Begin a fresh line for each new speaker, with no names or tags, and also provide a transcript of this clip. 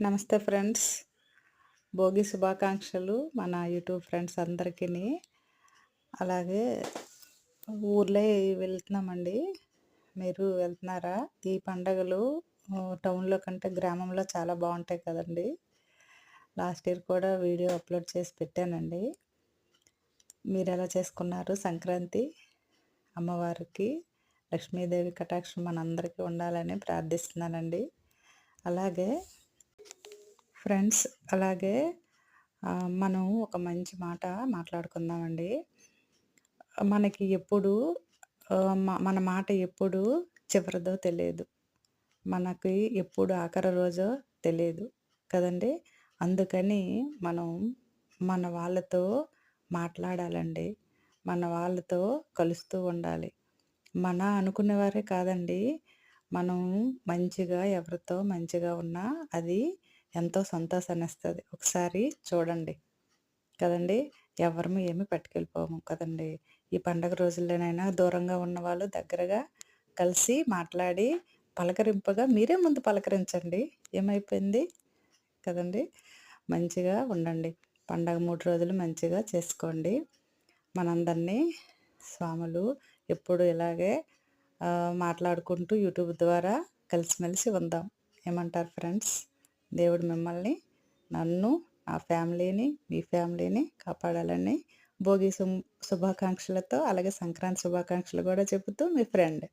నమస్తే ఫ్రెండ్స్. భోగి శుభాకాంక్షలు మన యూట్యూబ్ ఫ్రెండ్స్ అందరికీని. అలాగే ఊర్లో వెళ్తున్నామండి. మీరు వెళ్తున్నారా? ఈ పండగలు టౌన్‌లో కంటే గ్రామంలో చాలా బావుంటాయి కదండీ! లాస్ట్ ఇయర్ కూడా వీడియో అప్‌లోడ్ చేసి పెట్టానండి. మీరెలా చేసుకున్నారు సంక్రాంతి? అమ్మవారికి లక్ష్మీదేవి కటాక్షం మనందరికీ ఉండాలని ప్రార్థిస్తున్నానండి. అలాగే ఫ్రెండ్స్ మనం ఒక మంచి మాట మాట్లాడుకుందామండి. మనకి ఎప్పుడు మన మాట ఎప్పుడు చివరిదో తెలియదు. మనకి ఎప్పుడు ఆఖరి రోజో తెలీదు కదండీ! అందుకని మనం మన వాళ్ళతో మాట్లాడాలండి. మన వాళ్ళతో కలుస్తూ ఉండాలి. మన అనుకునేవారే కాదండి. మనం ఎవరితో మంచిగా ఉన్నా అది ఎంతో సంతోషాన్నిస్తది. ఒకసారి చూడండి కదండీ! ఎవరము ఏమి పట్టుకెళ్ళిపోము కదండీ! ఈ పండగ రోజుల్లోనైనా దూరంగా ఉన్నవాళ్ళు దగ్గరగా కలిసి మాట్లాడి పలకరింపుగా మీరే ముందు పలకరించండి. ఏమైపోయింది కదండీ! మంచిగా ఉండండి. పండగ 3 రోజులు మంచిగా చేసుకోండి. మనందరినీ స్వాములు ఎప్పుడు ఇలాగే మాట్లాడుకుంటూ యూట్యూబ్ ద్వారా కలిసిమెలిసి ఉందాం. ఏమంటారు ఫ్రెండ్స్? దేవుడు మిమ్మల్ని, నన్ను, నా ఫ్యామిలీని, మీ ఫ్యామిలీని కాపాడాలని భోగి శుభాకాంక్షలతో అలాగే సంక్రాంతి శుభాకాంక్షలు కూడా చెబుతూ మీ ఫ్రెండ్.